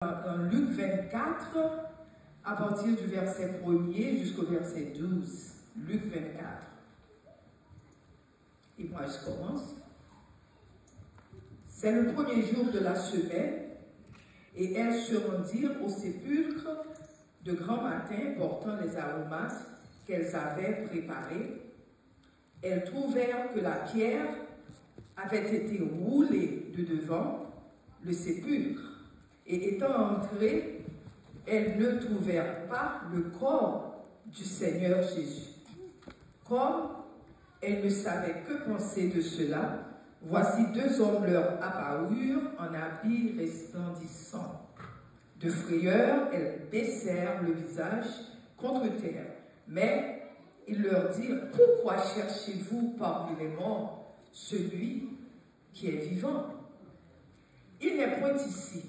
Dans Luc 24, à partir du verset 1er jusqu'au verset 12. Luc 24. Et moi, je commence. C'est le premier jour de la semaine, et elles se rendirent au sépulcre de grand matin, portant les aromates qu'elles avaient préparés. Elles trouvèrent que la pierre avait été roulée de devant le sépulcre. Et étant entrées, elles ne trouvèrent pas le corps du Seigneur Jésus. Comme elles ne savaient que penser de cela, voici deux hommes leur apparurent en habits resplendissants. De frayeur, elles baissèrent le visage contre terre. Mais ils leur dirent, pourquoi cherchez-vous parmi les morts celui qui est vivant? Il n'est point ici,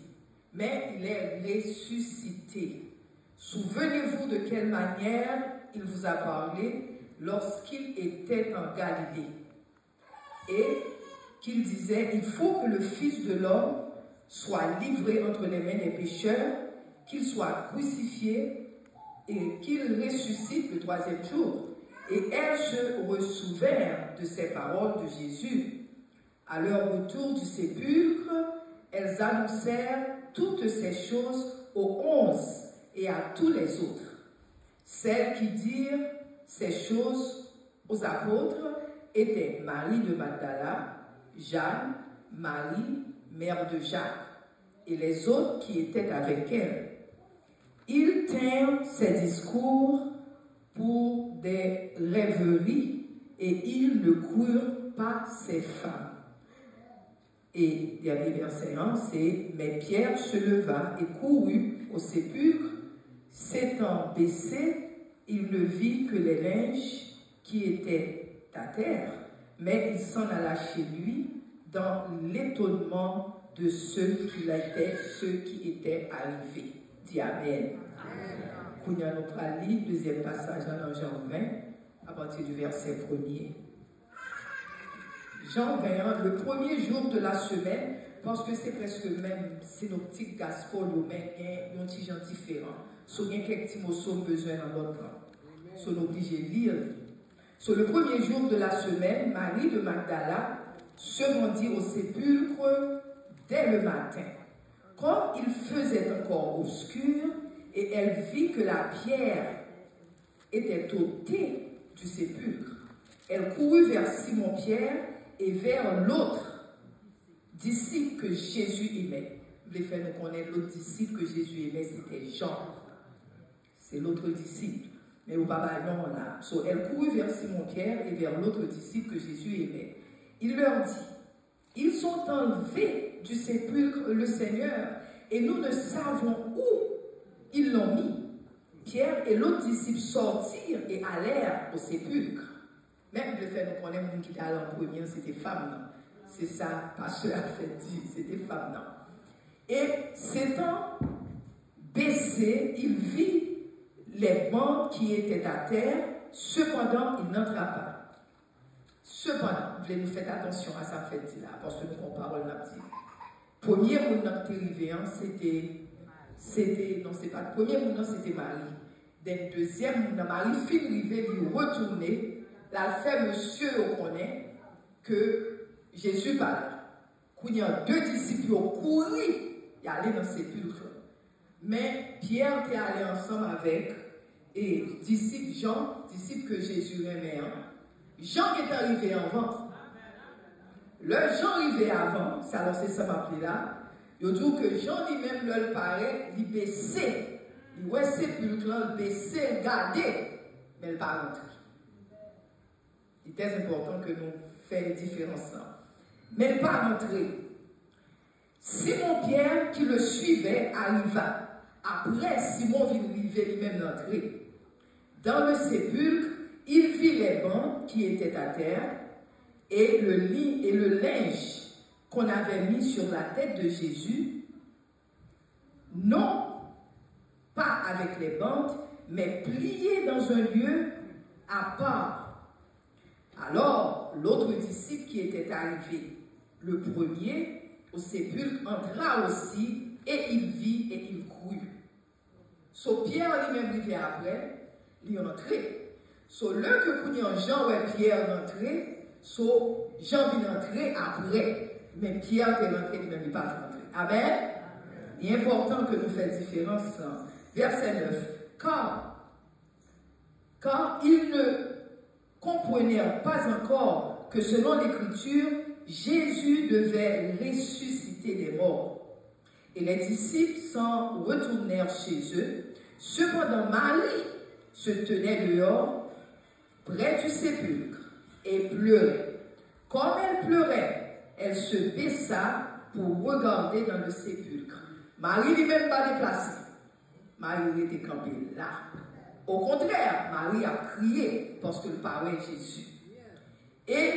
mais il est ressuscité. Souvenez-vous de quelle manière il vous a parlé lorsqu'il était en Galilée. Et qu'il disait, il faut que le Fils de l'homme soit livré entre les mains des pécheurs, qu'il soit crucifié et qu'il ressuscite le troisième jour. Et elles se ressouvinrent de ces paroles de Jésus. À leur retour du sépulcre, elles annoncèrent toutes ces choses aux 11 et à tous les autres. Celles qui dirent ces choses aux apôtres étaient Marie de Magdala, Jeanne, Marie, mère de Jacques, et les autres qui étaient avec elle. Ils tinrent ces discours pour des rêveries et ils ne crurent pas ces femmes. Et dernier verset 1, c'est « Mais Pierre se leva et courut au sépulcre. S'étant baissé, il ne vit que les linges qui étaient à terre, mais il s'en alla chez lui dans l'étonnement de ceux qui étaient arrivés. » Dis Amen. Nous allons lire le deuxième passage dans Jean 20, à partir du verset 1er. Jean 21, le premier jour de la semaine, parce que c'est presque même synoptique, gospel, mais il y a un petit genre différent. So, il y a quelques petits mots besoin dans l'autre langue. So, on est obligé de lire. So, le premier jour de la semaine, Marie de Magdala se rendit au sépulcre dès le matin. Comme il faisait encore obscur, et elle vit que la pierre était ôtée du sépulcre. Elle courut vers Simon-Pierre et vers l'autre disciple que Jésus aimait. Vous voulez faire nous connaître l'autre disciple que Jésus aimait, c'était Jean. C'est l'autre disciple. Mais au papa, non, là. So, elle courut vers Simon-Pierre et vers l'autre disciple que Jésus aimait. Il leur dit, ils ont enlevé du sépulcre le Seigneur et nous ne savons où ils l'ont mis. Pierre et l'autre disciple sortirent et allèrent au sépulcre. Même le fait nous connaître qui était allé en premier, c'était femme, non? C'est ça, pasteur a fait dire, c'était femme, non? Et s'étant baissé, il vit les bandes qui étaient à terre, cependant il n'entra pas. Cependant, vous voulez nous faire attention à ça, fait là, parce que nous avons parole là dit. Premier monde qui est arrivé, c'était, non, c'est pas le premier monde, c'était Marie. Dès le deuxième monde, Marie fit arriver, lui retourner. La fait monsieur on connaît que Jésus parle. Quand il y a deux disciples qui ont couru, ils allaient dans le sépulcre. Mais Pierre était allé ensemble avec et disciple Jean, disciple que Jésus aimait. Jean est arrivé avant. Le Jean arrivé avant, alors c'est ça m'appelait là. Il dit que Jean lui-même le paraît, il baissait. Il voit le sépulcre, il baissait, regardait, mais il n'est pas rentré. C'est très important que nous fassions différence là. Mais pas rentrer. Simon-Pierre, qui le suivait, arriva. Après, Simon vit lui-même l'entrée. Dans le sépulcre, il vit les bancs qui étaient à terre et le lit et le linge qu'on avait mis sur la tête de Jésus, non pas avec les bandes, mais pliés dans un lieu à part. Alors, l'autre disciple qui était arrivé, le premier, au sépulcre, entra aussi et il vit et il courut. So Pierre lui-même arrivé après, il est entré. So le que connaît Jean ou Pierre rentré, so Jean vient entrer après. Mais Pierre est rentré, lui-même il pas rentré. Amen. Il est important que nous fassions différence. Verset 9. Car ils ne comprenaient pas encore que selon l'Écriture, Jésus devait ressusciter des morts. Et les disciples s'en retournèrent chez eux. Cependant, Marie se tenait dehors, près du sépulcre, et pleurait. Comme elle pleurait, elle se baissa pour regarder dans le sépulcre. Marie n'est même pas déplacée. Marie était campée là. Au contraire, Marie a crié parce que le parlait Jésus. Et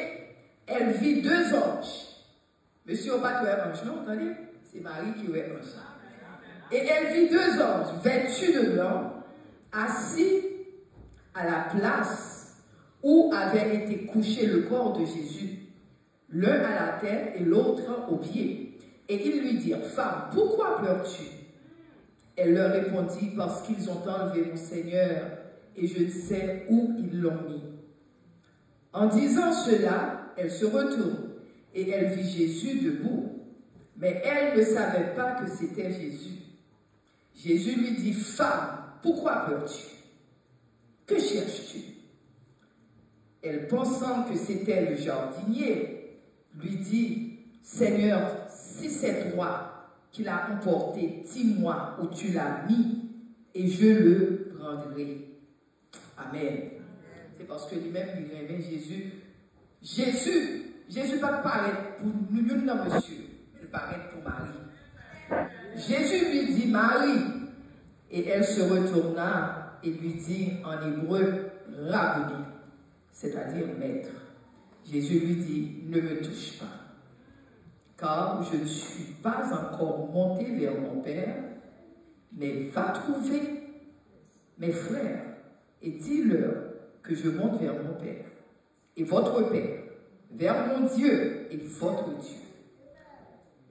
elle vit deux anges. Monsieur, on va pas tuer ange, non, attendez? C'est Marie qui est ange. Et elle vit deux anges vêtus de blanc, assis à la place où avait été couché le corps de Jésus, l'un à la tête et l'autre aux pieds. Et ils lui dirent, femme, pourquoi pleures-tu? Elle leur répondit, parce qu'ils ont enlevé mon Seigneur et je ne sais où ils l'ont mis. En disant cela, elle se retourne et elle vit Jésus debout. Mais elle ne savait pas que c'était Jésus. Jésus lui dit, femme, pourquoi pleures-tu? Que cherches-tu? Elle, pensant que c'était le jardinier, lui dit, Seigneur, si c'est toi qui l'as emporté, dis-moi où tu l'as mis et je le prendrai. Amen. C'est parce que lui-même, il aimait Jésus. Jésus va paraître pour nous, non, monsieur. Il paraît pour Marie. Jésus lui dit, Marie. Et elle se retourna et lui dit en hébreu, Rabboni, c'est-à-dire maître. Jésus lui dit, ne me touche pas, car je ne suis pas encore monté vers mon Père, mais va trouver mes frères et dis-leur que je monte vers mon Père et votre Père, vers mon Dieu et votre Dieu.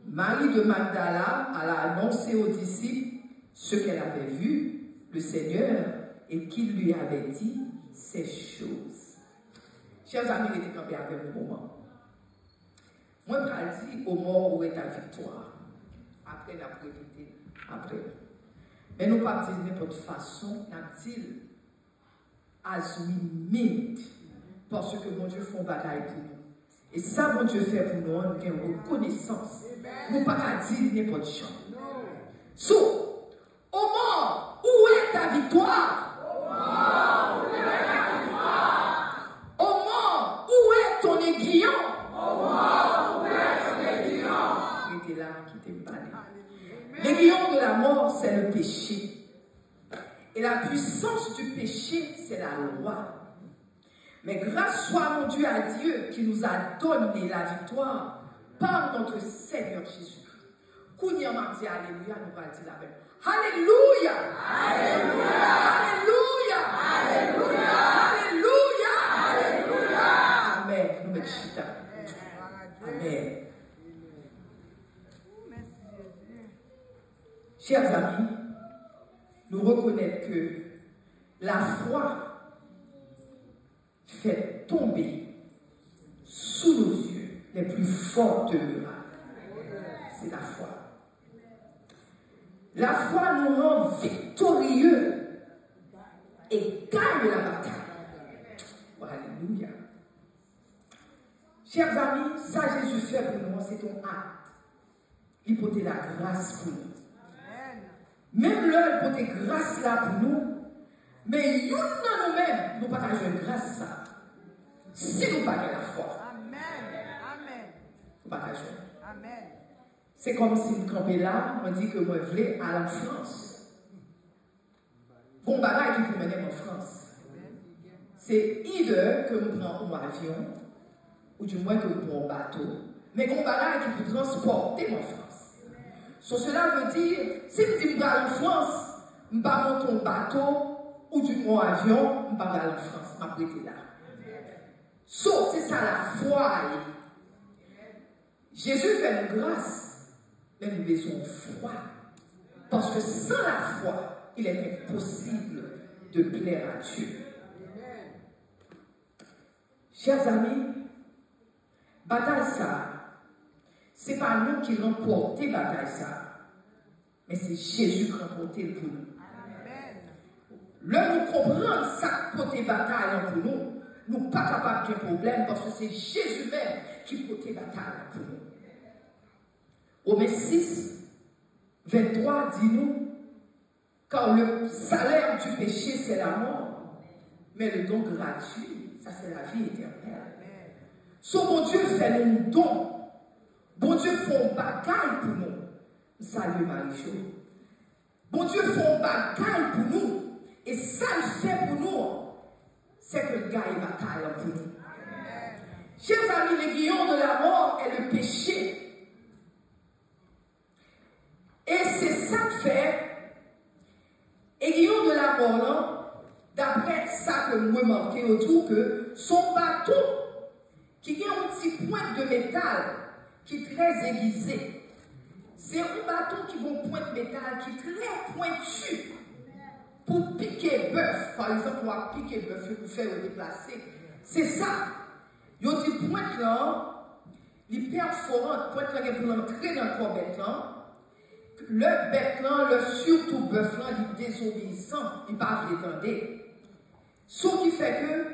Marie de Magdala alla annoncer aux disciples ce qu'elle avait vu, le Seigneur, et qu'il lui avait dit ces choses. Chers amis, il était campé avec un moment. Moi, je dis au mort où est ta victoire. Après la prédité, après. Mais nous ne pas dire de n'importe façon, nous dit as we mean it. Parce que mon Dieu fait un bagaille pour nous. Et ça, mon Dieu fait pour nous, nous avons une reconnaissance. Nous ne pas dire n'importe chose. So, au mort, où est ta victoire? Au mort, où est ta victoire? Au mort, où est ton aiguillon? Au mort, où est ton aiguillon? Il était là, qui t'est parlé. L'aiguillon de la mort, c'est le péché. Et la puissance du péché, c'est la loi. Mais grâce soit mon Dieu à Dieu qui nous a donné la victoire par notre Seigneur Jésus-Christ. Kounia m'a dit Alléluia, nous allons dire la même. Alléluia! Alléluia! Alléluia! Alléluia! Alléluia! Amen. Nous mettons chita. Amen. Chers amis, nous reconnaissons que la foi fait tomber sous nos yeux les plus fortes murailles. C'est la foi. La foi nous rend victorieux et gagne la bataille. Alléluia. Chers amis, ça Jésus fait pour nous, c'est ton acte. Il peut la grâce pour nous. Même l'heure peut être grâce là pour nous, mais nous, nous-mêmes, nous ne pouvons pas jouer grâce ça. Si nous n'avons pas la foi. Amen. Amen. Nous ne pouvons pas jouer. Amen. C'est comme si nous campons là, on dit que moi je voulais aller en France. Bon bagage qui peut mener en France. C'est either que nous prenons un avion, ou du moins que nous prenons un bateau, mais bon bagage qui peut transporter en France. So, cela veut dire, si nous disons en France, nous ne pas monter un bateau ou du moins un avion, nous ne pas aller en France, nous ne prêter là. So, c'est ça la foi. Jésus fait une grâce, mais nous besoin de foi Parce que sans la foi, il est impossible de plaire à Dieu. Chers amis, bataille ça, ce n'est pas nous qui remportons bataille ça, mais c'est Jésus qui remporte pour nous. Là, nous comprenons ça côté bataille pour nous. Nous ne sommes pas capables de problème parce que c'est Jésus même qui porte bataille pour nous. Romains 6, 23 dit-nous, car le salaire du péché c'est la mort, mais le don gratuit, ça c'est la vie éternelle. So bon Dieu fait un don, bon Dieu fait un bagaille pour nous. Salut Marie-Jo. Bon Dieu fait un bagaille pour nous. Et ça le fait pour nous, c'est que le gars est bataille pour nous. Chers amis, l'aiguillon de la mort est le péché. Et c'est ça que fait, aiguillon de la mort, d'après ça que nous remarquons autour, que son bâton, qui a un petit point de métal, qui est très aiguisé, c'est un bâton qui a un point de métal qui est très pointu. Pour piquer bœuf, par exemple, on va piquer bœuf, pour faire le déplacer. C'est ça. Il y a des pointes là, les perforantes, pointes là, pour entrer dans le corps bête là. Le bête là, le surtout bœuf là, il est désobéissant, il ne peut pas l'étendre. Ce qui fait que,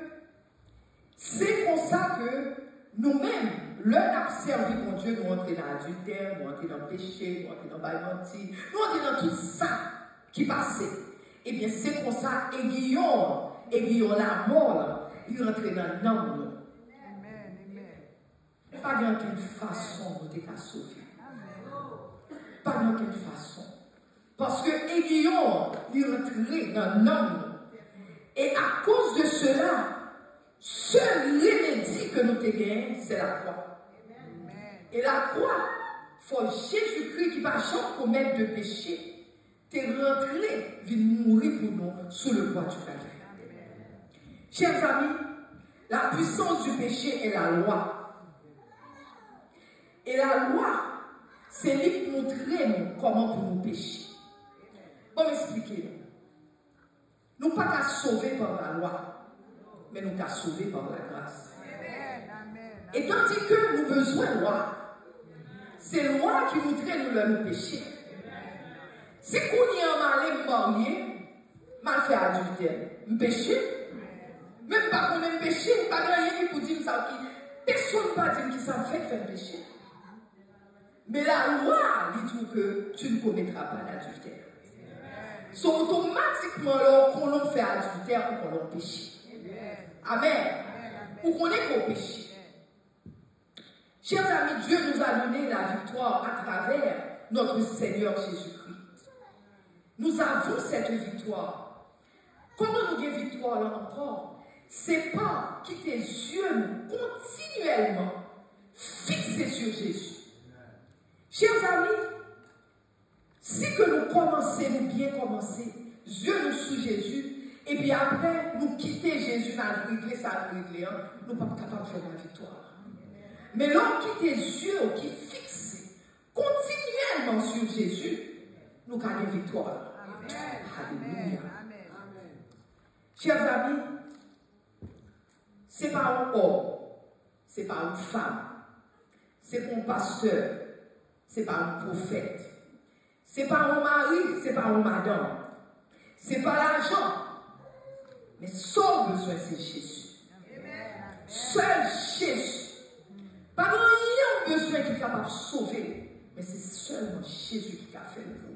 c'est comme ça que nous-mêmes, l'un servi mon Dieu, nous entrons dans l'adultère, nous entrons dans le péché, nous entrons dans le menti, nous entrons dans tout ça qui passait. Eh bien, c'est pour ça, aiguillon la mort, il rentre dans l'âme. Pas dans quelle façon vous êtes sauvé. Pas dans quelle façon. Parce que aiguillon, il rentre dans l'âme. Et à cause de cela, seul remède que nous te gagnons, c'est la croix. Et la croix, il faut Jésus-Christ qui va jamais commettre de péché. T'es rentré, vient mourir pour nous sous le poids du calvaire. Chers amis, la puissance du péché est la loi. Et la loi, c'est lui qui montrer nous comment pour nous pécher. Bon, m'expliquer. Nous ne pas qu'à sauver par la loi, mais nous qu'à sauver par la grâce. Et tandis que nous avons besoin de loi, c'est la loi qui montrait nous le péché. Si qu'on y a marié, mal fait adultère, me péché, même pas qu'on aime péché, pas de rien pour dire ça qui, personne ne va dire qui ça fait faire péché. Mais la loi dit tout que tu ne commettras pas d'adultère. So automatiquement, qu'on l'on fait adultère ou qu'on l'on péché. Amen. Ou qu'on est qu'au péché. Chers amis, Dieu nous a donné la victoire à travers notre Seigneur Jésus-Christ. Nous avons cette victoire. Comment nous avons victoire là encore? C'est pas que tes yeux nous continuellement fixés sur Jésus. Chers amis, si que nous commençons, nous bien commencer, yeux nous sur Jésus, et puis après, nous quitter Jésus dans le régler, ça régler, nous ne sommes pas capables de faire la victoire. Mais l'homme qui tes yeux, qui fixe continuellement sur Jésus, nous gagnons victoire. Alléluia. Chers amis, ce n'est pas un homme, ce n'est pas une femme, ce n'est pas un pasteur, ce n'est pas un prophète, ce n'est pas un mari, ce n'est pas une madame, ce n'est pas l'argent, mais son besoin c'est Jésus. Seul Jésus. Pas rien besoin qui est capable de sauver, mais c'est seulement Jésus qui a fait le pour.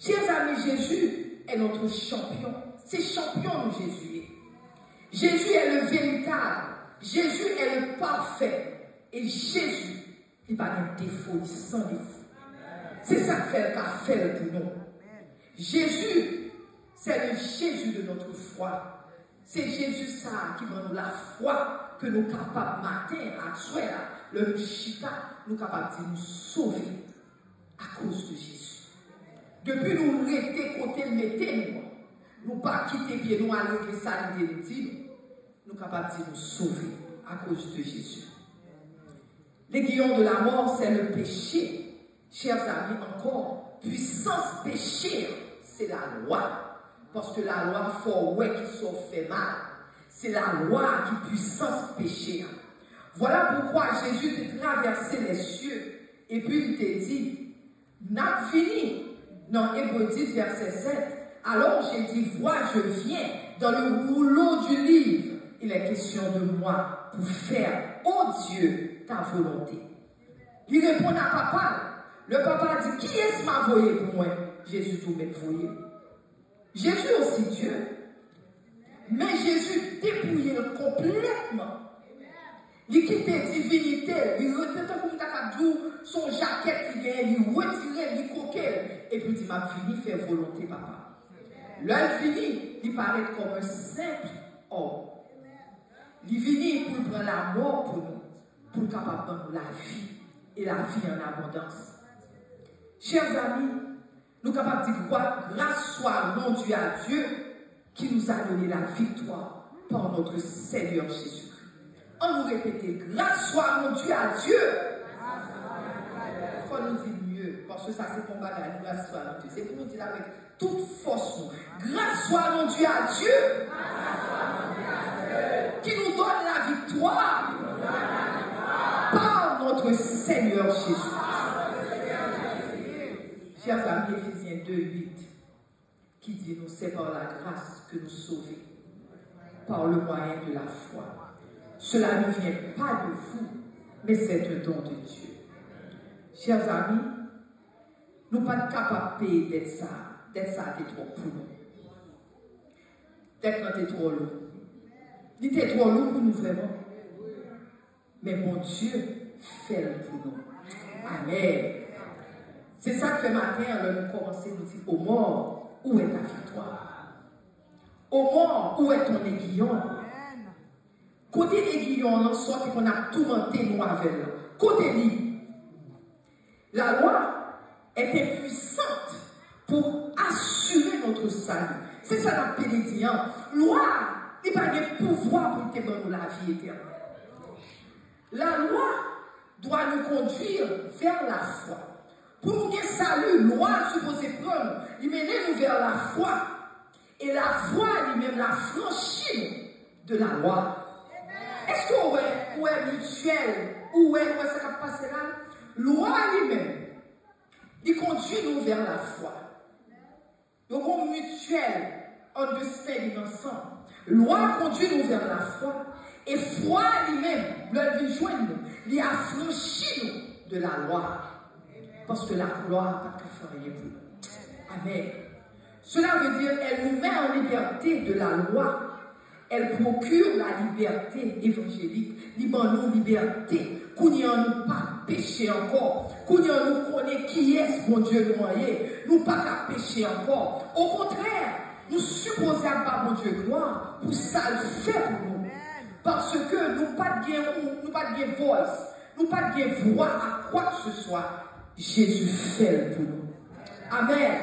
Chers amis, Jésus est notre champion. C'est champion nous Jésus. Jésus est le véritable. Jésus est le parfait. Et Jésus, il n'a pas de défaut, il sans défaut. C'est ça qu'il a fait pour nous. Jésus, c'est le Jésus de notre foi. C'est Jésus ça qui donne nous la foi que nous sommes capables matin à soir, le chita, nous sommes capables de nous sauver à cause de Jésus. Depuis nous rester côté le mettez nous pas quitter pied nous aller que ça nous dit, nous sommes capables de nous sauver à cause de Jésus. L'aiguillon de la mort, c'est le péché. Chers amis, encore, puissance péché, c'est la loi. Parce que la loi, il faut ouais qui soit fait mal. C'est la loi qui puissance péché. Voilà pourquoi Jésus a traversé les cieux. Et puis il t'a dit, n'a fini. Dans Hébreux 10, verset 7. Alors j'ai dit, vois, je viens dans le rouleau du livre. Il est question de moi pour faire, oh Dieu, ta volonté. Il répond à papa. Le papa dit, qui est-ce qui m'a envoyé pour moi? Jésus tout m'envoyé. Jésus aussi Dieu. Mais Jésus dépouillé complètement. Il quittait divinité, il retenait comme son jaquette, il retirait, il coquait. Et puis il m'a fini faire volonté, papa. L'heure fini, il paraît comme un simple homme. Il finit pour prendre la mort pour nous, pour capable prendre la vie, et la vie en abondance. Chers amis, nous sommes capables de dire quoi? Grâce soit rendue à Dieu qui nous a donné la victoire par notre Seigneur Jésus-Christ. On nous répète, grâce soit rendue à Dieu. Il faut nous dire mieux, parce que ça c'est pour bagage, grâce soit rendue. C'est pour nous dire avec toute force. Grâce soit rendue à Dieu. Qui nous donne la victoire par notre Seigneur Jésus. Chers amis, Éphésiens 2:8, qui dit, nous c'est par la grâce que nous sauvons, par le moyen de la foi. Cela ne vient pas de vous, mais c'est un don de Dieu. Chers amis, nous ne sommes pas capables de payer d'être ça c'est trop pour nous. D'être notre trop lourd. Il était trop lourd pour nous vraiment. Mais mon Dieu fait le pour nous. Amen. C'est ça que fait matin, alors nous commençons à nous dire, au mort, où est ta victoire? Au mort, où est ton aiguillon? Côté aiguillon, on sort qu'on a tout monté nous avec. Côté lui, la loi est impuissante pour assurer notre salut. C'est ça la pénédition. Loi, il n'y a pas de pouvoir pour te donner la vie éternelle. La loi doit nous conduire vers la foi. Pour nous que salut, loi supposée prendre, il mène nous vers la foi. Et la foi lui-même la franchit de la loi. Est-ce que où est mutuel, où est ça qui a passé là? Loi lui-même, il conduit nous vers la foi. Donc on mutuel, understanding ensemble. Loi conduit nous vers la foi. Et foi lui-même, le vie joindre nous, il a franchi nous de la loi. Parce que la loi n'a pas fait rien pour nous. Amen. Cela veut dire qu'elle nous met en liberté de la loi. Elle procure la liberté évangélique. Nous liberté. Qu'on n'y a pas péché encore. Qu'on n'y a nous connaît qui est mon Dieu nous moyen. Nous pas qu'à pécher encore. Au contraire, nous supposons pas mon Dieu gloire pour ça le fait pour nous. Parce que nous pas de voix, nous pas de voix à quoi que ce soit. Jésus fait pour nous. Amen.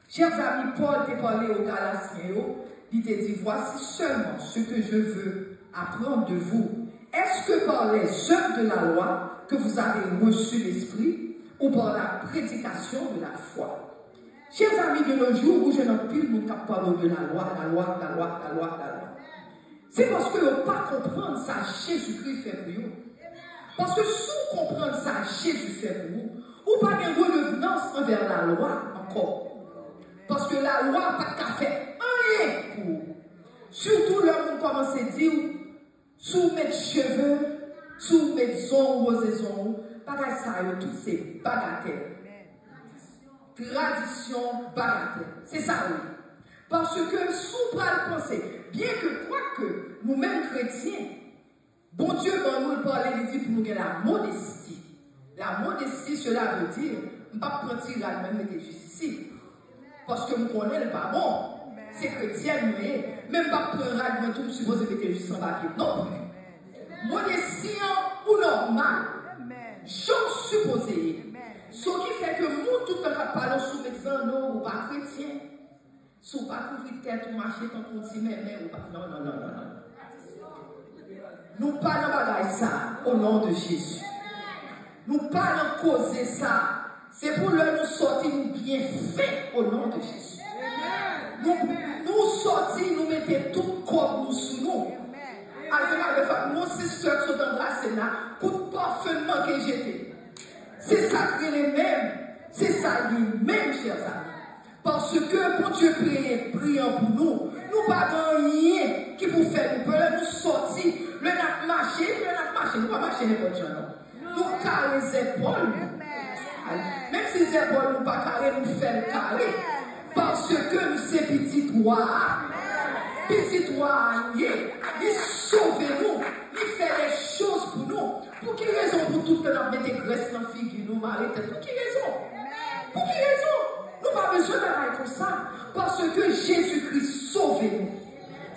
Chers amis, Paul t'a parlé aux Galatiens, il t'a dit, voici seulement ce que je veux apprendre de vous. Est-ce que par les œuvres de la loi que vous avez reçu l'esprit ou par la prédication de la foi? Chers amis, de nos jours où je n'en pile, nous parlons de la loi. C'est parce que ne pas comprendre ça, Jésus-Christ fait pour nous. Parce que si vous comprenez ça, Jésus fait pour vous, ou pas de revenance envers la loi encore. Parce que la loi n'a pas qu'à faire rien pour vous. Surtout lorsqu'on commence à dire, sous mes cheveux, sous mes ongles, pas qu'à ça, toutes ces bagatelles. Tradition bagatelle. C'est ça, oui. Parce que sous le penser, bien que quoi que nous-mêmes chrétiens, bon Dieu, quand nous parlons, il dit pour nous la modestie. La modestie, cela veut dire, je ne vais pas prendre la même que juste ici. Parce que nous connaissons pas bon. C'est chrétien, mais même pas prendre la même tout supposé que juste en papier. Non plus. Modestie ou normal. Chose supposée. Ce qui fait que nous, tout le temps, parlons sous médecin, non, ou pas chrétien. Si vous ne pouvez pas couvrir tête ou marcher tant qu'on dit, mais ou pas. Non. Nous parlons de ça au nom de Jésus. Nous parlons causer ça. C'est pour nous sortir nous bien fait au nom de Jésus. Nous sortir, nous mettons tout corps nous sous nous. Alors, nos sisters sont dans la Sénat pour parfaitement que j'étais. C'est ça qui est les mêmes. C'est ça lui-même, chers amis. Parce que quand Dieu priant pour nous, nous n'avons rien qui vous fait nous peur. Nous sortir, nous n'avons marché, nous pas marcher n'importe quoi. Nous carré les épaules. Même si les épaules nous pas carré, nous faisons carré. Parce que nous sommes petits rois. Petit roi, il sauve nous, il fait les choses pour nous. Pour quelle raison pour tout le monde mettre graisse dans la figure, nous marier? Pour quelle raison? Pour quelle raison? Nous n'avons pas besoin d'aller comme ça. Parce que Jésus-Christ sauve nous.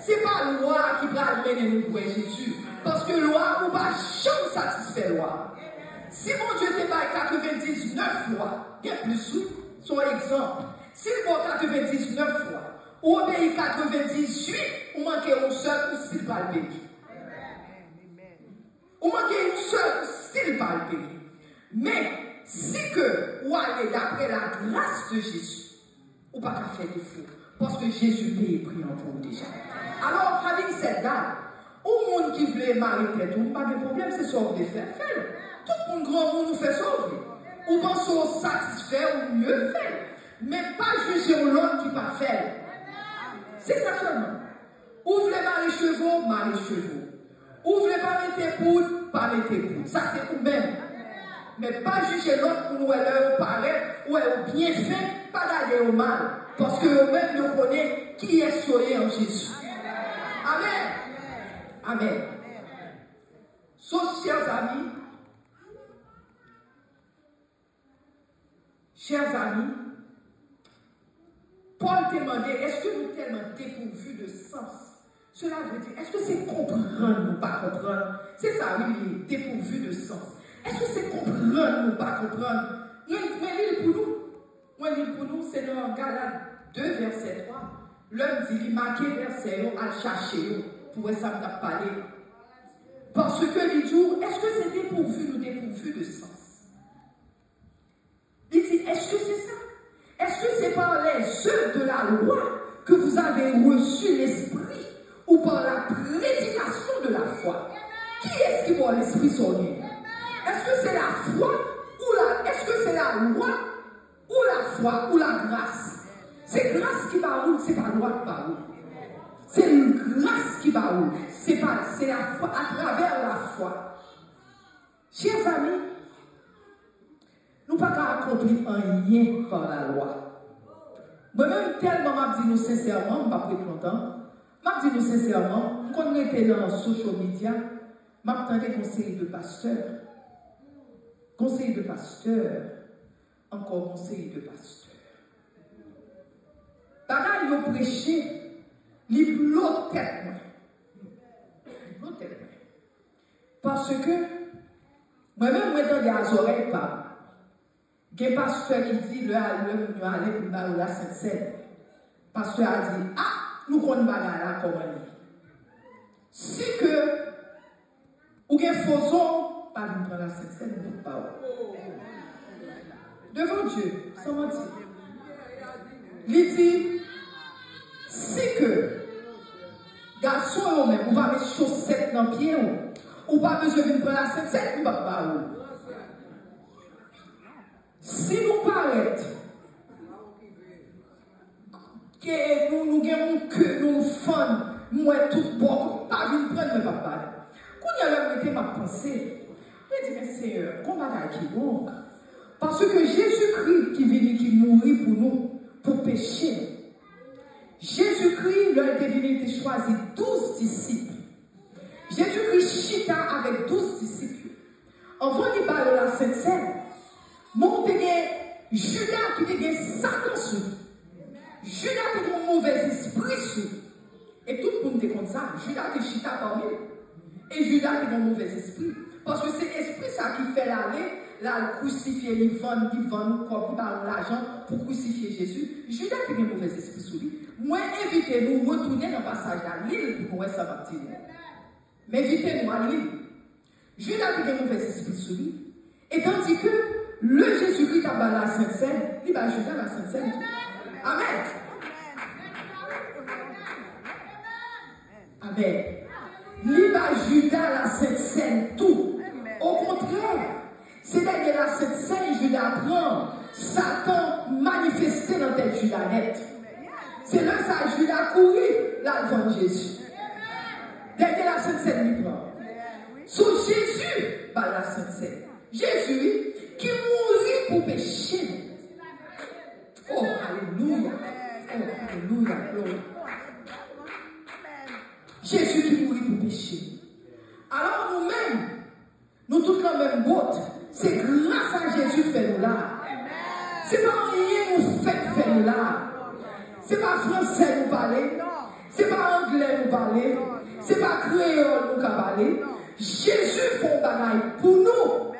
Ce n'est pas la loi qui va mener nous pour Jésus. Parce que la loi, nous ne va jamais satisfaire la loi. Si mon Dieu te bat 99 fois, il y a plus, son exemple. Si mon 99 fois, ou obéit 98, ou manquez un seul, ou s'il va le payer. Ou manquez un seul, ou s'il va le payer. Mais, si que, ou allez d'après la grâce de Jésus, ou pas qu'à faire des fous, parce que Jésus paye pris en vous déjà. Alors, avec cette dame, au monde qui veut marier tout, pas de problème, c'est ça qu'on veut faire. Tout le monde grand monde nous fait sauver. Ou pensons satisfaire ou mieux faire. Mais pas juger l'autre qui pas faire. C'est ça seulement. Ouvrez pas les chevaux. Ouvrez pas les époux, pas les époux. Ça c'est vous-même. Mais pas juger l'autre pour nous elle paraît ou elle bien fait, pas d'aller au mal. Parce que eux-mêmes nous connaissent qui est sauvé en Jésus. Amen. Amen. Sauf, chers amis, Paul demandait, est-ce que nous sommes tellement dépourvus de sens? Cela veut dire, est-ce que c'est comprendre ou pas comprendre? C'est ça, oui, dépourvu de sens. Est-ce que c'est comprendre ou pas comprendre? Mais l'île pour nous, c'est dans Galates 2, verset 3. L'homme dit, il marquait verset, à chercher, pour ça me parler. Parce que il dit, est-ce que c'est dépourvu ou dépourvu de sens? Il dit, est-ce que c'est ça? Est-ce que c'est par les œuvres de la loi que vous avez reçu l'esprit ou par la prédication de la foi? Qui est-ce qui voit l'esprit sonner? Est-ce que c'est la foi ou est-ce que c'est la loi ou la foi ou la grâce? C'est grâce qui va où? C'est pas loi qui va où? C'est une grâce qui va où? C'est la foi, à travers la foi. Chers amis, nous ne pouvons pas accomplir rien par la loi. Moi-même, tellement m'a dit nous sincèrement, je ne vais pas prendre longtemps, m'a dit nous sincèrement, quand on était dans les social media, m'a entendu conseiller de pasteur. Conseiller de pasteur, encore conseiller de pasteur. Bagaille, ils ont prêché, les l'autre tête. Parce que, moi-même, je suis dans les oreilles, pas. Il y a un pasteur qui dit, le aller pour la Sainte-Seine. Le pasteur a dit, ah, nous connaissons la comment si que, ou bien faisons, pas nous prendre la Sainte-Seine, nous ne pouvons pas. Devant Dieu, sans mentir. Il dit, si que, garçon eux-mêmes, on va mettre chaussettes dans le pied, ou pas besoin de prendre la Sainte-Seine, nous ne pouvons pas. Si nous paraît que nous avons que nous faisons, nous sommes tout bon, pas de prendre le papa. Quand il y a ma pensée, je dis, mais Seigneur, comment qui manque? Parce que Jésus-Christ qui vient, qui mourit pour nous, pour pécher. Jésus-Christ, leur divinité choisi 12 disciples. Jésus-Christ chita avec 12 disciples. Avant de parler de la Sainte-Seine, mon Judas qui était Satan sur. Judas qui était un mauvais esprit sur. Et tout le monde était comme ça. Judas qui chita parmi eux. Et Judas qui était un mauvais esprit. Parce que c'est l'esprit ça qui fait l'aller, là, crucifier, il vend, comme l'argent pour crucifier Jésus. Judas qui était un mauvais esprit sur lui. Moi, invitez-nous retourner dans le passage à l'île pour voir ça partir. Mais invitez-nous à l'île. Judas qui était un mauvais esprit sur lui. Et tandis que le Jésus-Christ a la Sainte Seine, il va ajouter à la Sainte Seine. Amen. Amen. Il va ajouter à la Sainte Seine tout. Au contraire, c'est derrière la Sainte Seine, Judas prend Satan manifesté dans tête Judanette. C'est là que ça Judas couru là devant Jésus. Derrière la Sainte Seine, il prend. Sous Jésus, bah la Sainte Seine. Jésus qui mourit pour pécher. Oh, alléluia. Oh, alléluia. Gloire. Jésus qui mourit pour pécher. Alors nous-mêmes, nous tous dans la même botte. C'est grâce à Jésus que fait nous là. C'est pas rien nous fait faire nous là. C'est pas français nous parler. C'est pas anglais nous parler. C'est pas créole nous parler. Jésus fait un bagaille pour nous.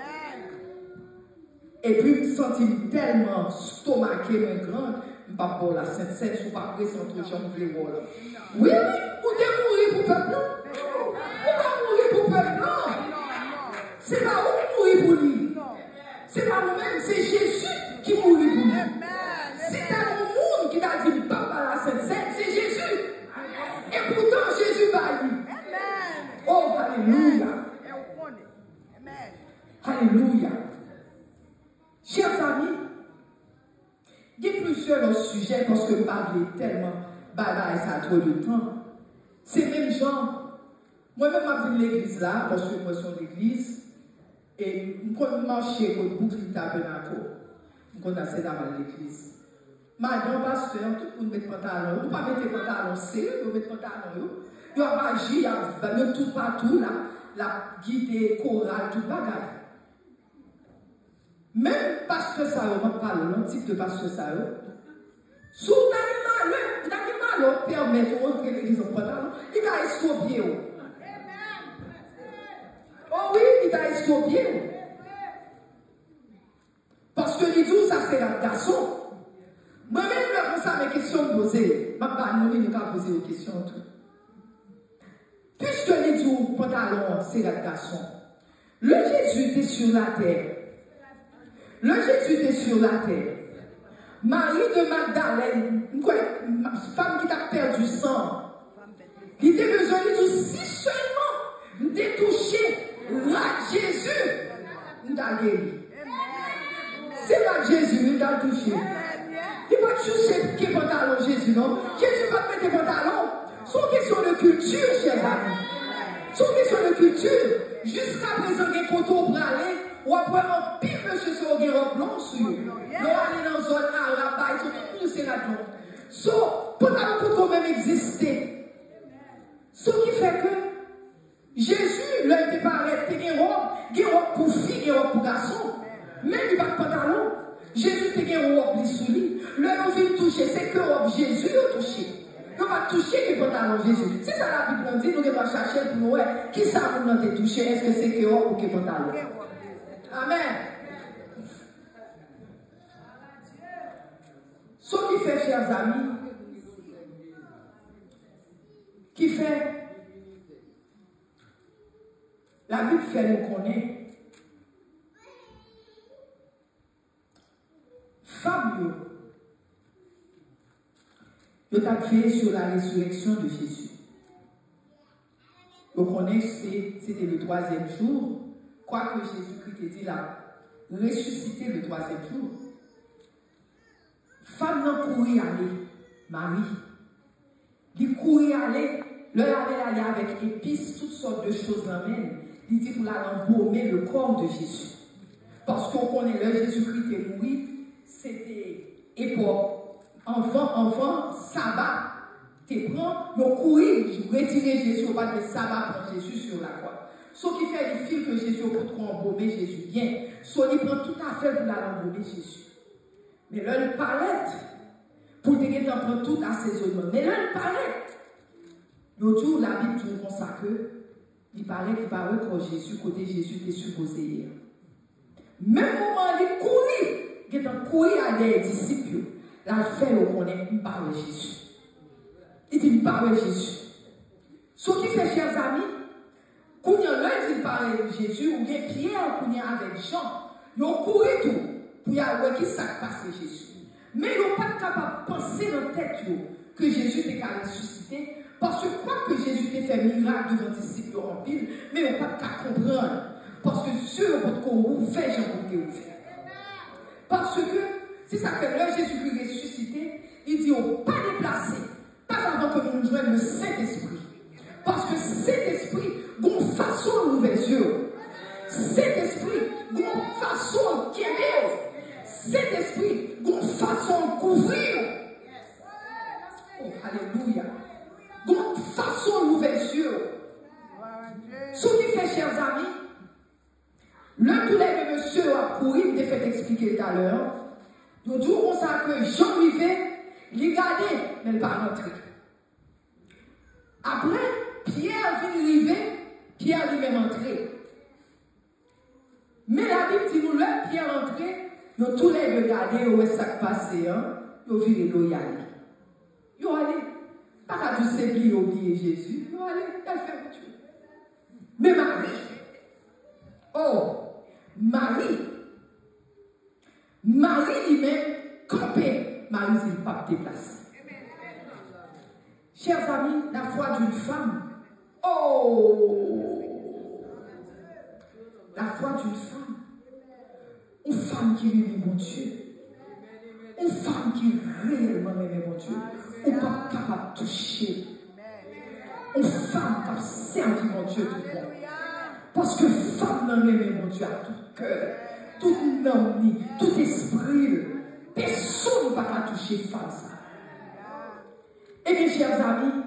Et puis, je me sens tellement stomaqué, mais grand, je ne pas pour la Sainte-Seine, je ne suis pas pressé entre gens qui voulaient voir. Oui, vous devez mourir pour le peuple, non? Vous devez mourir pour le peuple, non? C'est pas vous qui mourir pour lui. C'est pas nous-mêmes, c'est Jésus qui mourit pour lui. Si t'as un monde qui t'a dit papa la Sainte-Seine, c'est Jésus. Et pourtant, Jésus va lui. Oh, alléluia. Alléluia. Chers amis, il y a plusieurs sujets parce que je parle tellement bagaille, ça a trop de temps. C'est même genre, moi-même, je viens de l'église là, parce que moi, je suis l'église, et je marche pour le bouclier tabernacle. Je connais dans l'église. Madame, pasteur, tout le monde met pantalon, vous ne pas mettre pantalon serré, vous mettez pantalon. Il y a magie, il y a le tout partout là, la guidée, chorale, tout bagaille. Même pasteur ça, on va parler, le type de pasteur ça, sous l'animal, permet de rentrer l'église en pantalon, il t'a escopié. Oh oui, il t'a escopié. Parce que les doux, ça c'est la garçon. Moi-même, je pense à mes questions posées. Je ne vais pas poser aux questions. Puisque les doux, pantalon, c'est la garçon. Le Jésus était sur la terre. Le Jésus était sur la terre. Marie de Magdalène, une femme qui t'a perdu sang, qui était besoin de tout, si seulement de toucher la Jésus, nous t'a guéri. C'est la Jésus, nous t'a touché. Il va toucher qui pantalon Jésus, non? Jésus va mettre des pantalons. C'est une question de culture, chers amis. C'est une question de culture. Jusqu'à présent, il y a des photos pour aller. Ou après, on pire monsieur sur le robe blanc sur. Nous allons dans une zone arabe, ils sont tous poussés là-dedans. So, pantalon peut quand même exister. Ce qui fait que Jésus, là, il était pas arrêté, il y a une robe pour fille, il y a une robe pour garçon. Même il n'y a pas de pantalon. Jésus était une robe sur lui. Le nom vient toucher, c'est que robe Jésus a touché. Nous va toucher les pantalons Jésus. Si ça la Bible dit, nous devons chercher pour nous, qui ça vous n'a touché? Est-ce que c'est que robe ou que pantalon? Amen. Ce qui fait, chers amis, qui fait, la Bible fait nous connaître. Femme, je t'ai appuyé sur la résurrection de Jésus. Vous connaissez, c'était le 3e jour. Quoique Jésus-Christ ait dit là, ressuscité le 3e jour. Femme n'a couru aller, Marie. Il courit aller, leur aller avec épices, toutes sortes de choses en main. Il dit pour l'embaumer le corps de Jésus. Parce qu'on connaît le Jésus-Christ est mort, c'était époque. Enfant, sabbat. Tu prends, le courir, retirer Jésus, au bas de sabbat, prendre Jésus sur la croix. Ce qui fait du fil que Jésus pour embaumer Jésus bien. Soit il prend tout à fait pour l'embaumer Jésus. Mais là, le palette, pour te dire prendre tout assaisonnement. Mais là, le palette, l'autre jour, la Bible dit comme ça que, il paraît que Jésus, côté Jésus, était supposé hier. Même moment, il courit, il est courir à des disciples. Là, le fait, on connaît, il parle de Jésus. Il dit, il parle de Jésus. Ce qui fait, chers amis, quand il y a l'un qui parle de Jésus, ou bien Pierre, ou bien avec Jean, Ils ont couru tout pour y avoir qui s'est passé Jésus. Mais ils n'ont pas capable de penser dans la tête que Jésus était qu'à ressusciter. Parce que quoi que Jésus ait fait miracle devant les disciples en pile, mais ils n'ont pas qu'à comprendre. Parce que Dieu n'a pas ouvert, j'ai ouvert. Parce que, c'est ça que là, Jésus-Christ ressuscité, il dit, oh, pas déplacé, pas avant que nous joignions le Saint-Esprit. Parce que Saint-Esprit, d'une façon d'ouvrir les yeux. Saint-Esprit, d'une façon de guérir. Saint-Esprit, d'une façon de couvrir. Oh, alléluia. D'une façon d'ouvrir les yeux. Ce qui fait, chers amis, le tous les monsieur a couru, il a fait expliquer tout à l'heure. Nous disons comme ça que Jean vivait, il gardait, mais il n'est pas rentré. Après, Pierre vient arriver, Pierre lui-même entré. Mais la Bible dit nous, là, Pierre entré, nous tous les deux gardés, où est-ce qui passé, hein? Nous virons l'eau y aller. Nous allons, pas qu'à tout s'éblir, oublier Jésus, nous allons, il a fait Dieu. Mais Marie, oh, Marie lui-même, campée, Marie dit, il ne pas déplacer. Chers amis, la foi d'une femme, oh, la foi d'une femme, une femme qui aime mon Dieu, une femme qui réellement aime mon Dieu, ou pas capable de toucher, une femme qui a servi mon Dieu tout le monde. Parce que femme n'a aimé mon Dieu à tout cœur, tout âme, tout esprit, personne ne va pas toucher femme ça. Et mes chers amis,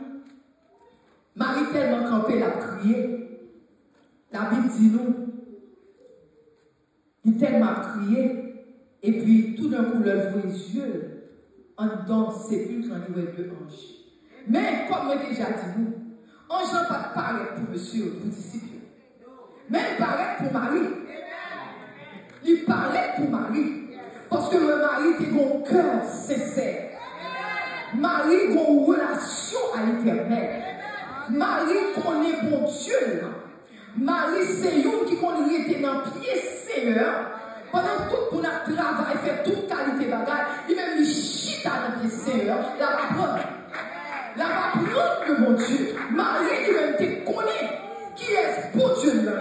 Marie tellement campée l'a crié. La Bible dit nous, il tellement crié, et puis tout d'un coup, elle voit les yeux en dedans sépulcre en niveau de anges. Mais comme j'ai déjà dit nous, ange n'a pas parlé pour monsieur, pour disciple. Mais il paraît pour Marie. Il paraît pour Marie. Parce que le mari était mon cœur sincère. Marie a une relation à l'éternel. Marie connaît bon Dieu. Marie, c'est une qui connaît dans le pied Seigneur. Pendant tout notre travail, fait toute qualité de bagage, il même chita dans le pied Seigneur. La va prendre. La va prendre le bon Dieu. Marie, il même te connaît qui est pour Dieu là.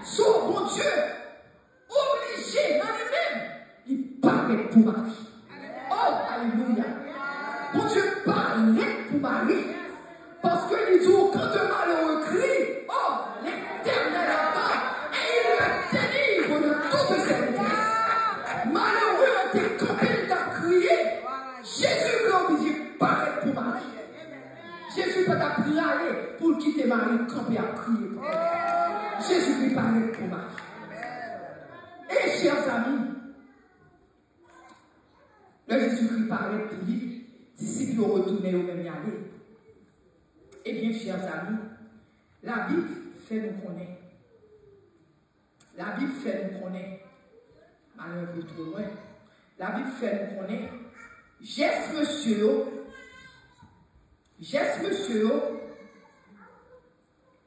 Son bon Dieu, obligé dans lui-même, il parlait pour Marie. Oh, alléluia. Bon Dieu parlait pour Marie. Parce qu'il dit, quand un malheureux crie, oh, l'Éternel là-bas, et il le délivre de toute ses détresses. Malheureux était campé, il a crié. Jésus l'a obligé de parler pour Marie. Jésus peut appeler aller pour quitter Marie, camper à crier. Jésus lui parlait pour Marie. Et chers amis, le Jésus-Christ parlait pour lui, disciples ont retourné au même y aller. Eh bien, chers amis, la Bible fait nous connaître. La Bible fait nous connaître. Malheureusement, un peu trop loin. La Bible fait nous connaître. Geste monsieur,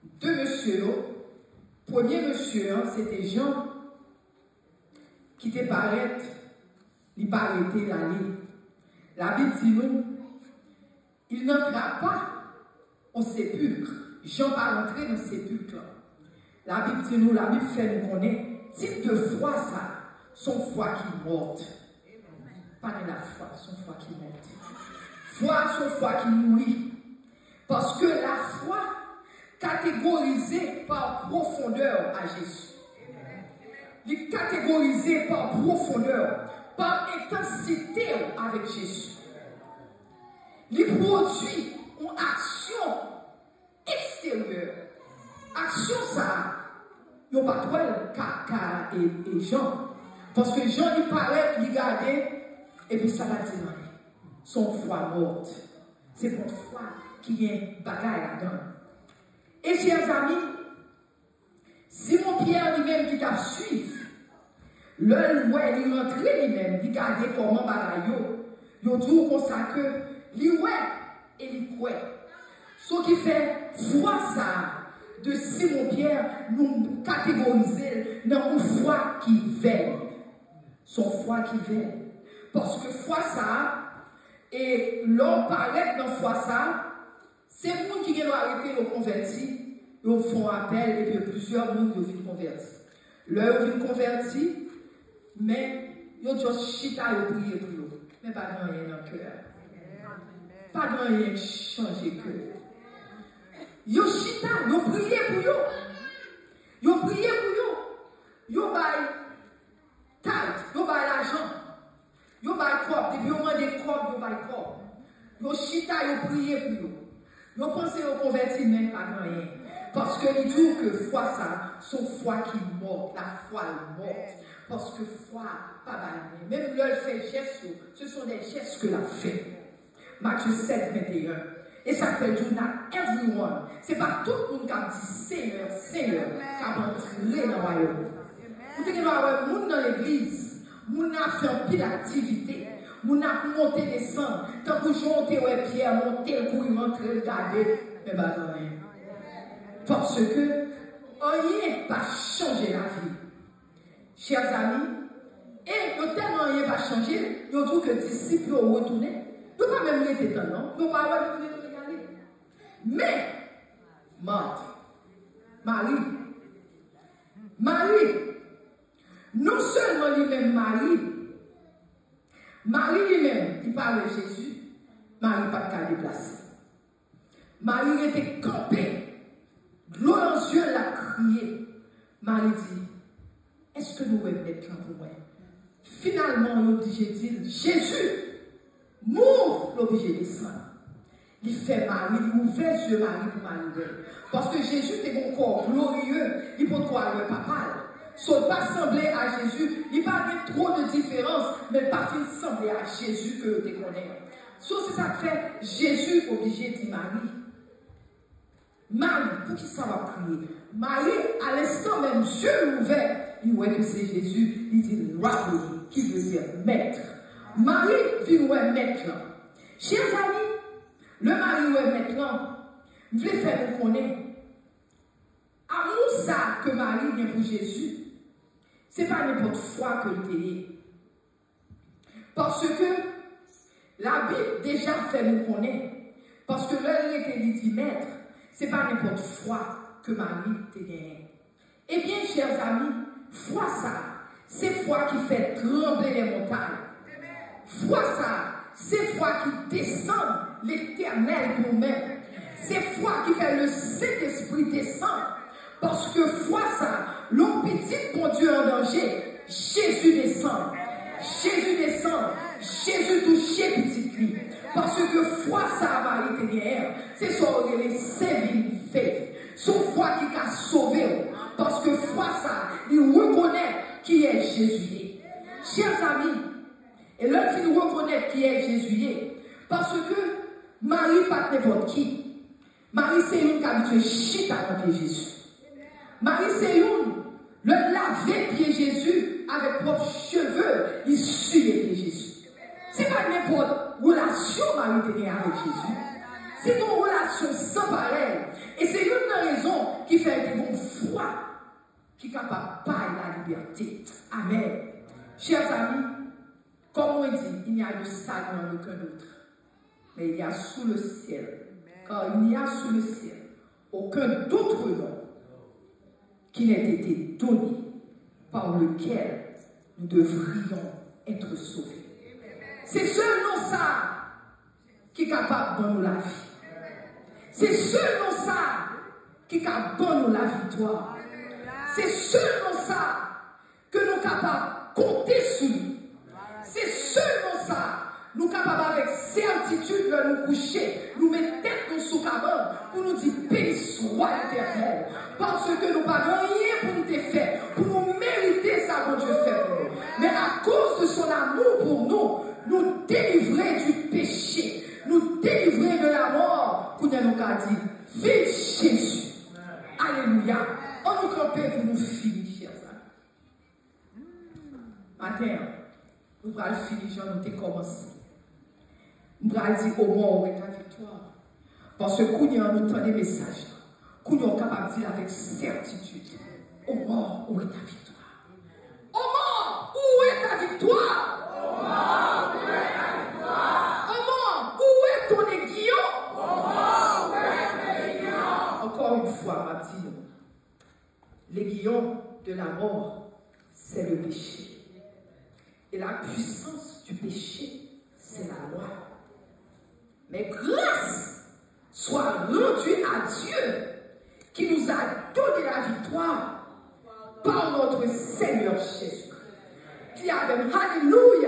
deux monsieur. Premier monsieur, c'était Jean, qui te paraît, il paraît l'aller. La Bible dit nous, il n'entra pas au sépulcre. Jean va rentrer dans le sépulcre. La Bible dit nous, la Bible fait nous connaître, type de foi ça, son foi qui morte. Pas de la foi, son foi qui morte. Foi, son foi qui mourit. Parce que la foi, catégorisé par profondeur à Jésus. Il est catégorisé par profondeur, par intensité avec Jésus. Il produit une action extérieure. Action ça, il n'y a pas de caca et Jean. Parce que Jean, il paraît, il regardait, et puis ça va dire, son foi morte. C'est pour foi qui est bagaille là-dedans. Et chers amis, Simon Pierre lui-même qui t'a suivi, le ouais, il rentrait lui-même, il regardait comment bagaille, il dit comme ça que, il ouais et il croit. Ce qui fait foi ça, de Simon-Pierre nous catégoriser dans une foi qui veille. Son foi qui veille. Parce que foi ça, et l'homme paraît dans foi ça, c'est le monde qui doit arrêter de convertir, ils font appel et puis plusieurs mondes qui ont converti. L'heure où ils converti, mais ils ont juste chita et prié pour eux. Mais pas grand rien dans le cœur. Pas grand rien changer que. Ils ont chita, ils ont prié pour eux. Ils ont prié pour eux. Ils ont baillé tête, ils ont baillé l'argent. Ils ont baillé corps, depuis ils ont demandé corps, ils ont baillé corps. Ils ont chita, ils ont prié pour eux. Ils ont pensé aux convertis, même pas grand rien. Parce que il dit que foi ça, son foi qui est morte, la foi est morte. Parce que foi, pas banni. Même leur fait gestes, ce sont des gestes que l'a fait. Matthieu 7, 21. Et ça fait du not everyone. Ce n'est pas tout le monde qui a dit Seigneur, Seigneur, qui a entré dans le royaume. Vous devez avoir un monde dans l'église, moun a fait un pile d'activité, moun a monté descendre. Tant que j'onte ouais Pierre, monter, courir, rentrer, regarder, mais pas rien. Parce que rien va changer la vie. Chers amis, et tellement rien va changer, ils ont dit que les disciples ont retourné. Ils n'ont pas même été dans non, ils n'ont pas retourné regarder. Mais, Marthe, Marie, non seulement lui-même Marie lui-même, il parle de Jésus, Marie pas de cas déplacé. Marie était campée. L'eau dans les yeux l'a crié. Marie dit, est-ce que nous pouvons mettre là pour moi? Finalement, l'obligé dit, Jésus, m'ouvre l'obligé de descendre. Il fait Marie, il ouvre les yeux Marie pour Marie. Parce que Jésus était un corps glorieux, il peut croire le papa. Son pas semblé à Jésus, il pas de trop de différence, mais pas semblé à Jésus que tu connais. Sauf que ça fait Jésus obligé de dire Marie. Marie, pour qui ça va prier? Marie, à l'instant même, yeux ouverts, il voit que c'est Jésus, il dit Rabbi, qui veut dire maître. Marie, vient ouais maître. Chers amis, le mari ouais maître, je vais faire vous connaître. Amour ça que Marie vient pour Jésus, ce n'est pas n'importe foi que le télé. Parce que la Bible déjà fait nous connaître. Parce que l'heure était dit maître, ce n'est pas n'importe foi que Marie te gagne. Eh bien, chers amis, foi ça, c'est foi qui fait trembler les montagnes. Foi ça, c'est foi qui descend l'éternel pour nous-mêmes. C'est foi qui fait le Saint-Esprit descendre. Parce que foi ça, l'homme petit bon Dieu en danger, Jésus descend. Jésus descend. Jésus touche petit lui. Parce que foi ça va être guerre. C'est son saving faith. Son foi qui a sauvé. Parce que foi ça, il reconnaît qui est Jésus. Chers amis, et l'autre il reconnaît qui est Jésus. Parce que Marie pas n'importe qui. Marie c'est une qui a habitué chita contre Jésus. Marie c'est une, le laver pied Jésus avec propres cheveux, il suit les pieds Jésus. Ce n'est pas n'importe relation Marie tenait avec Jésus. C'est une relation sans pareil. Et c'est une raison qui fait une foi qui est capable de payer la liberté. Amen. Chers amis, comme on dit, il n'y a de salut en aucun autre. Mais il y a sous le ciel, car il n'y a sous le ciel aucun d'autre nom qui n'ait été donné par lequel nous devrions être sauvés. C'est ce nom ça qui est capable de donner la vie. C'est ce nom ça qui est capable de donner la victoire. C'est ce nom ça que nous sommes capables de compter sur lui. C'est ce nom ça nous sommes capables avec certitude de nous coucher, nous mettre tête nous sous cabane pour nous dire paix soit éternel. Parce que nous n'avons rien pour nous faire, pour nous mériter ça que Dieu fait pour nous. Mais à cause de son amour pour nous, nous délivrer du péché, nous délivrer de la mort, pour nous dire, vive Jésus. Alléluia. On nous camper pour nous finir, chers amis. Matin, nous allons finir, Jean, nous avons commencé. Nous allons dire au mort et la victoire. Parce que quand nous avons des messages, qu'on est capable de dire avec certitude, oh mort, où est ta victoire? Oh mort, où est ta victoire? Oh mort, où est ta victoire? Oh mort, où est ton aiguillon? Oh mort, où est ton aiguillon? Encore une fois, ma dit, l'aiguillon de la mort, c'est le péché. Et la puissance du péché, c'est la loi. Mais grâce soit rendue à Dieu qui nous a donné la victoire par notre Seigneur Jésus. Qui avait, alléluia,